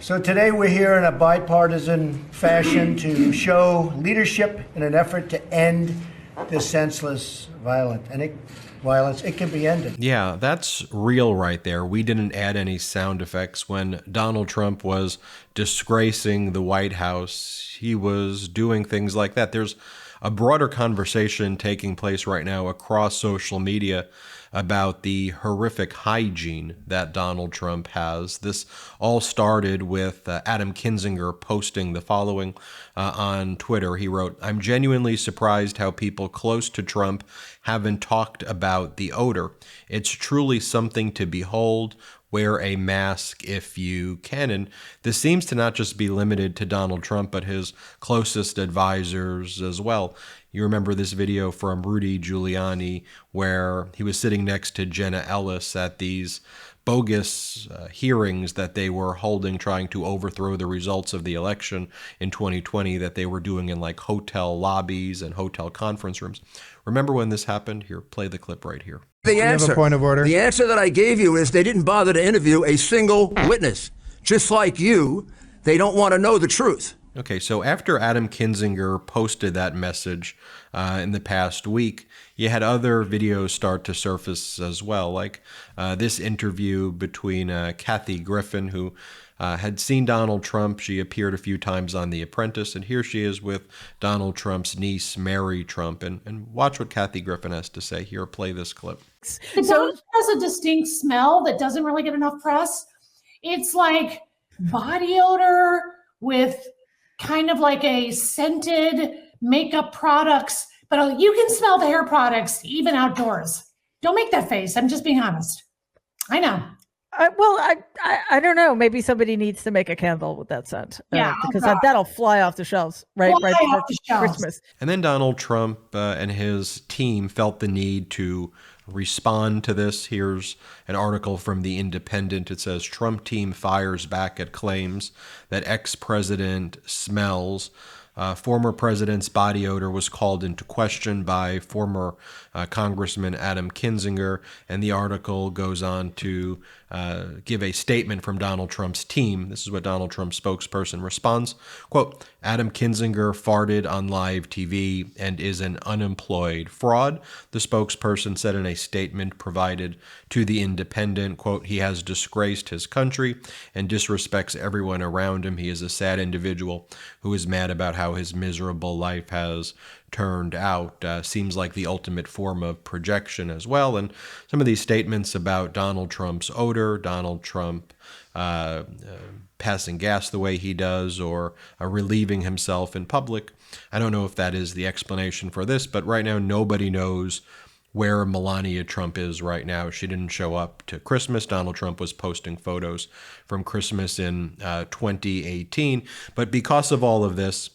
So today we're here in a bipartisan fashion to show leadership in an effort to end this senseless violence. It can be ended. Yeah, that's real right there. We didn't add any sound effects when Donald Trump was disgracing the White House. He was doing things like that. There's a broader conversation taking place right now across social media about the horrific hygiene that Donald Trump has. This all started with Adam Kinzinger posting the following on Twitter. He wrote, "I'm genuinely surprised how people close to Trump haven't talked about the odor. It's truly something to behold. Wear a mask if you can." And this seems to not just be limited to Donald Trump, but his closest advisors as well. You remember this video from Rudy Giuliani where he was sitting next to Jenna Ellis at these bogus hearings that they were holding, trying to overthrow the results of the election in 2020 that they were doing in like hotel lobbies and hotel conference rooms. Remember when this happened? Here, play the clip right here. The answer, have a point of order. The answer that I gave you is they didn't bother to interview a single witness. Just like you, they don't want to know the truth. Okay, so after Adam Kinzinger posted that message in the past week, you had other videos start to surface as well, like this interview between Kathy Griffin, who had seen Donald Trump. She appeared a few times on The Apprentice, and here she is with Donald Trump's niece, Mary Trump. And watch what Kathy Griffin has to say here. Play this clip. So it has a distinct smell that doesn't really get enough press. It's like body odor with kind of like a scented makeup products, but you can smell the hair products even outdoors. Don't make that face. I'm just being honest. I know. I don't know. Maybe somebody needs to make a candle with that scent. Yeah, because that'll fly off the shelves right before Christmas. And then Donald Trump and his team felt the need to respond to this. Here's an article from The Independent. It says, Trump team fires back at claims that ex-president smells. Former president's body odor was called into question by former Congressman Adam Kinzinger, and the article goes on to give a statement from Donald Trump's team. This is what Donald Trump's spokesperson responds. Quote, Adam Kinzinger farted on live TV and is an unemployed fraud, the spokesperson said in a statement provided to The Independent. Quote, he has disgraced his country and disrespects everyone around him. He is a sad individual who is mad about how his miserable life has turned out. Seems like the ultimate form of projection as well. And some of these statements about Donald Trump's odor, Donald Trump passing gas the way he does, or relieving himself in public. I don't know if that is the explanation for this, but right now nobody knows where Melania Trump is right now. She didn't show up to Christmas. Donald Trump was posting photos from Christmas in 2018. But because of all of this,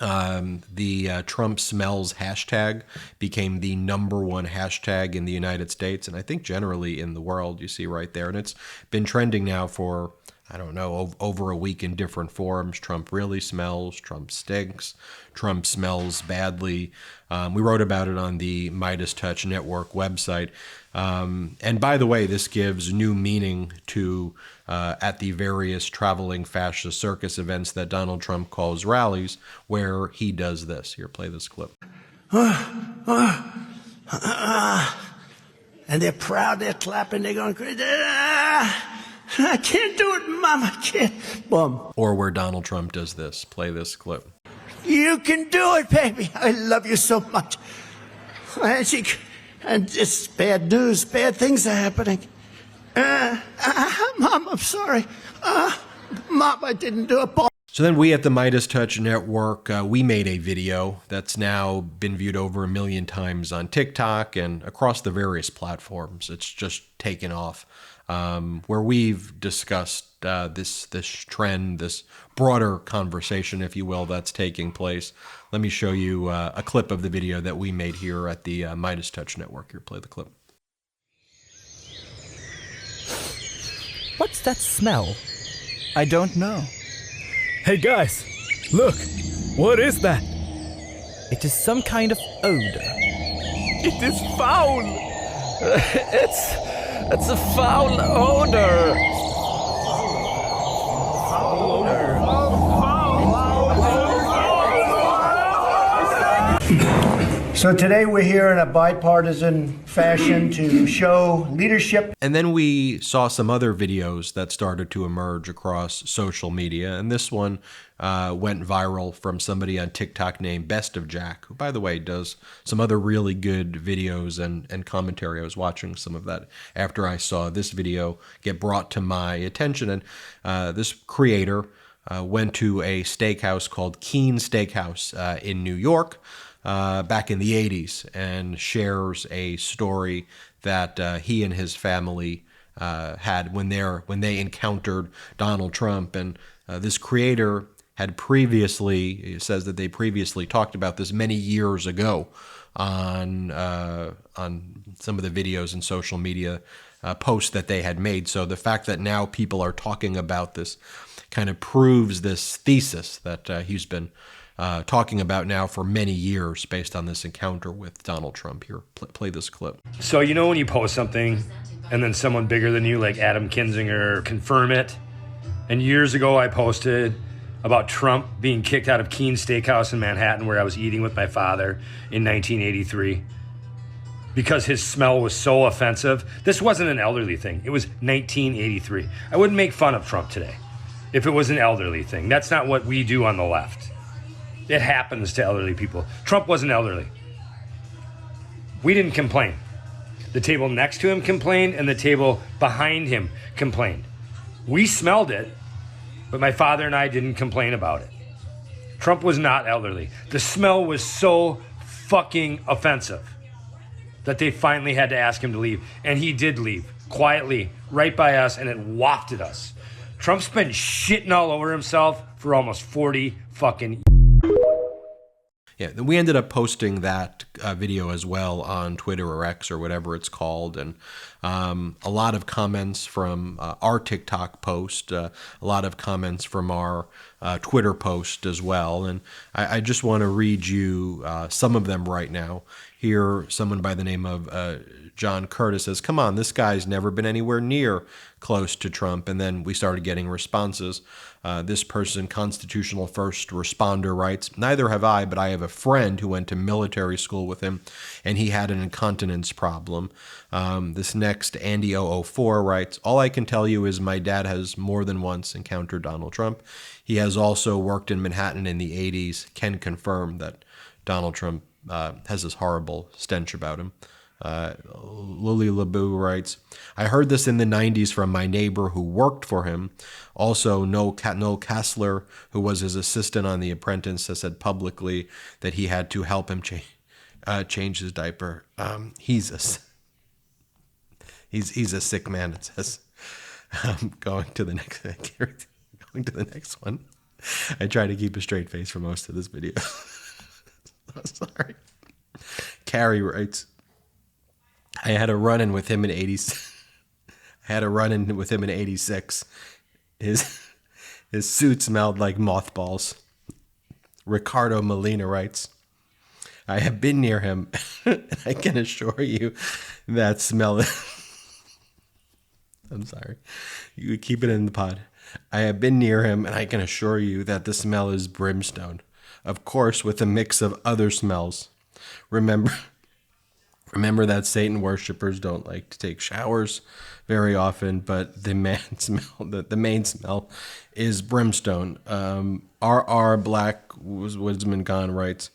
the Trump smells hashtag became the #1 hashtag in the United States, and I think generally in the world. You see right there, and it's been trending now for, I don't know, over a week in different forms. Trump really smells, Trump stinks, Trump smells badly. We wrote about it on the Midest Touch network website. And by the way, this gives new meaning to at the various traveling fascist circus events that Donald Trump calls rallies, where he does this. Here, play this clip. And they're proud, they're clapping, they're going crazy. I can't do it, Mom, I can't. Boom. Or where Donald Trump does this. Play this clip. You can do it, baby. I love you so much. And it's bad news. Bad things are happening. Mom, I'm sorry. Mom, I didn't do it. So then we at the Midest Touch Network, we made a video that's now been viewed over 1 million times on TikTok and across the various platforms. It's just taken off, where we've discussed this trend, this broader conversation, if you will, that's taking place. Let me show you a clip of the video that we made here at the Midest Touch Network. Here, play the clip. What's that smell? I don't know. Hey guys, look! What is that? It is some kind of odor. It is foul! It's a foul odor! So today we're here in a bipartisan fashion to show leadership. And then we saw some other videos that started to emerge across social media. And this one went viral from somebody on TikTok named Best of Jack, who, by the way, does some other really good videos and commentary. I was watching some of that after I saw this video get brought to my attention. And this creator went to a steakhouse called Keen Steakhouse in New York back in the 80s and shares a story that he and his family had when they encountered Donald Trump. And this creator had previously, says that they previously talked about this many years ago on some of the videos and social media posts that they had made. So the fact that now people are talking about this kind of proves this thesis that he's been talking about now for many years based on this encounter with Donald Trump. Here, play this clip. So you know when you post something and then someone bigger than you, like Adam Kinzinger, confirm it? And years ago I posted about Trump being kicked out of Keen Steakhouse in Manhattan where I was eating with my father in 1983 because his smell was so offensive. This wasn't an elderly thing. It was 1983. I wouldn't make fun of Trump today if it was an elderly thing. That's not what we do on the left. It happens to elderly people. Trump wasn't elderly. We didn't complain. The table next to him complained, and the table behind him complained. We smelled it, but my father and I didn't complain about it. Trump was not elderly. The smell was so fucking offensive that they finally had to ask him to leave. And he did leave, quietly, right by us, and it wafted us. Trump's been shitting all over himself for almost 40 fucking years. Yeah, we ended up posting that video as well on Twitter or X or whatever it's called, and a lot of comments from our TikTok post, a lot of comments from our Twitter post as well, and I just want to read you some of them right now. Here, someone by the name of John Curtis says, "Come on, this guy's never been anywhere near close to Trump," and then we started getting responses. This person, Constitutional First Responder, writes, "Neither have I, but I have a friend who went to military school with him, and he had an incontinence problem." This next, Andy004, writes, "All I can tell you is my dad has more than once encountered Donald Trump. He has also worked in Manhattan in the 80s, can confirm that Donald Trump has this horrible stench about him." Lily Labou writes, "I heard this in the 90s from my neighbor who worked for him. Also, Noel Kassler, who was his assistant on The Apprentice, has said publicly that he had to help him change his diaper. He's a sick man," it says. Going to the next one. I try to keep a straight face for most of this video. Sorry. Carrie writes, I had a run-in with him in 86. His suit smelled like mothballs. Ricardo Molina writes, "I have been near him, and I can assure you that smell is..." I'm sorry. You keep it in the pod. "I have been near him, and I can assure you that the smell is brimstone. Of course, with a mix of other smells. Remember that Satan worshippers don't like to take showers very often, but the main smell is brimstone." R.R. Black Woodsman Khan writes,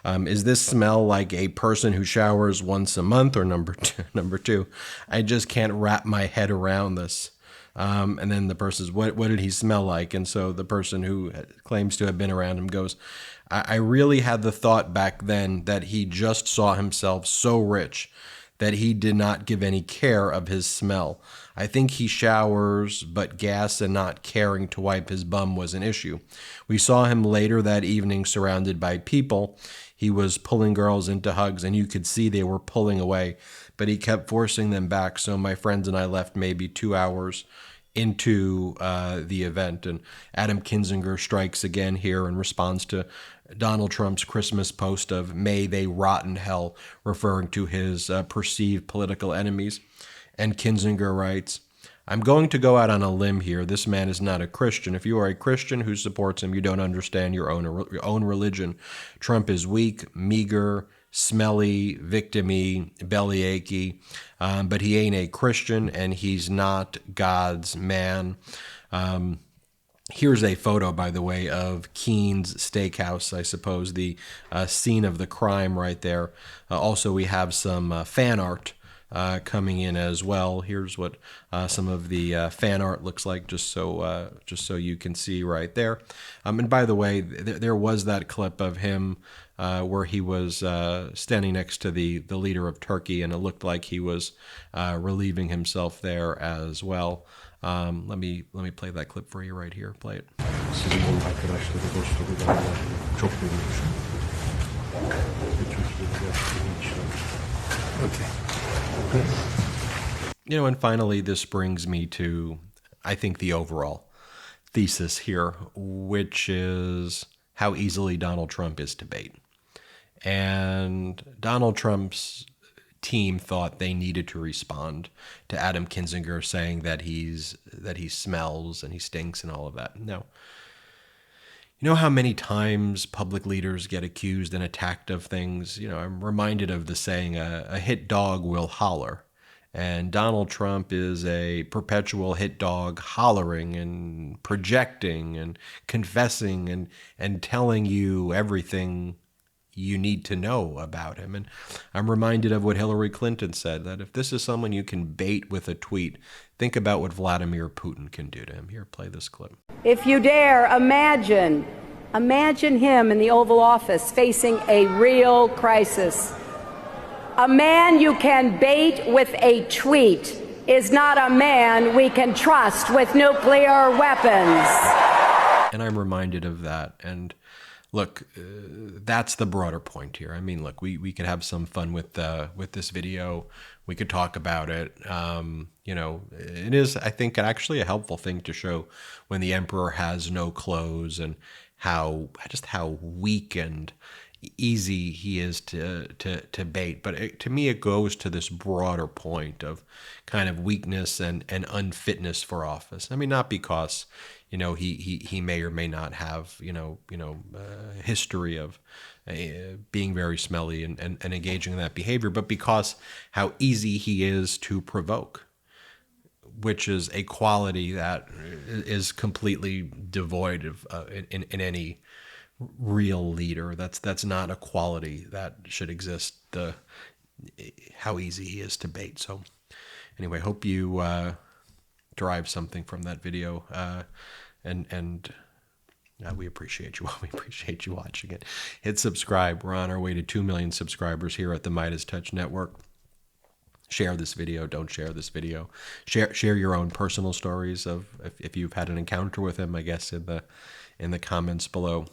"Is this smell like a person who showers once a month?" Or number two, "I just can't wrap my head around this." And then the person says, what did he smell like? And so the person who claims to have been around him goes, I really had the thought back then that he just saw himself so rich that he did not give any care of his smell. I think he showers, but gas and not caring to wipe his bum was an issue. We saw him later that evening surrounded by people. He was pulling girls into hugs, and you could see they were pulling away, but he kept forcing them back. So my friends and I left maybe 2 hours into the event." And Adam Kinzinger strikes again here in response to Donald Trump's Christmas post of "May they rot in hell," referring to his perceived political enemies. And Kinzinger writes, "I'm going to go out on a limb here. This man is not a Christian. If you are a Christian who supports him, you don't understand your own religion. Trump is weak, meager, smelly, victim-y, bellyachy, but he ain't a Christian and he's not God's man. Here's a photo, by the way, of Keen's Steakhouse, I suppose, the scene of the crime right there. Also, we have some fan art coming in as well. Here's what some of the fan art looks like, just so you can see right there. And by the way, there was that clip of him where he was standing next to the leader of Turkey, and it looked like he was relieving himself there as well. Let me play that clip for you right here. Play it. Okay. You know, and finally, this brings me to, I think, the overall thesis here, which is how easily Donald Trump is to bait. And Donald Trump's team thought they needed to respond to Adam Kinzinger saying that he smells and he stinks and all of that. No. You know how many times public leaders get accused and attacked of things? You know, I'm reminded of the saying, a hit dog will holler. And Donald Trump is a perpetual hit dog, hollering and projecting and confessing and telling you everything you need to know about him. And I'm reminded of what Hillary Clinton said, that if this is someone you can bait with a tweet, think about what Vladimir Putin can do to him. Here, play this clip. If you dare, imagine him in the Oval Office facing a real crisis. A man you can bait with a tweet is not a man we can trust with nuclear weapons. And I'm reminded of that. And look, that's the broader point here. I mean, look, we could have some fun with this video. We could talk about it. You know, it is, I think, actually a helpful thing to show when the emperor has no clothes and how weak and easy he is to bait. But to me, it goes to this broader point of kind of weakness and unfitness for office. I mean, not because, you know, he may or may not have, history of being very smelly and engaging in that behavior, but because how easy he is to provoke, which is a quality that is completely devoid of in any real leader. That's not a quality that should exist. How easy he is to bait. So anyway, hope you derive something from that video, and we appreciate you. We appreciate you watching it. Hit subscribe. We're on our way to 2 million subscribers here at the Midest Touch Network. Share this video. Don't share this video. Share your own personal stories of if you've had an encounter with him, I guess, in the comments below.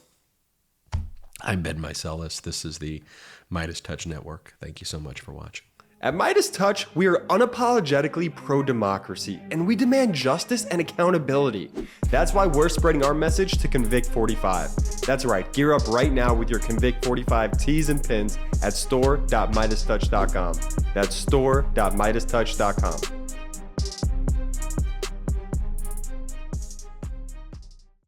I'm Ben Meiselas. This is the Midest Touch Network. Thank you so much for watching. At Midest Touch, we are unapologetically pro-democracy, and we demand justice and accountability. That's why we're spreading our message to Convict 45. That's right, gear up right now with your Convict 45 tees and pins at store.MeidasTouch.com. That's store.MeidasTouch.com.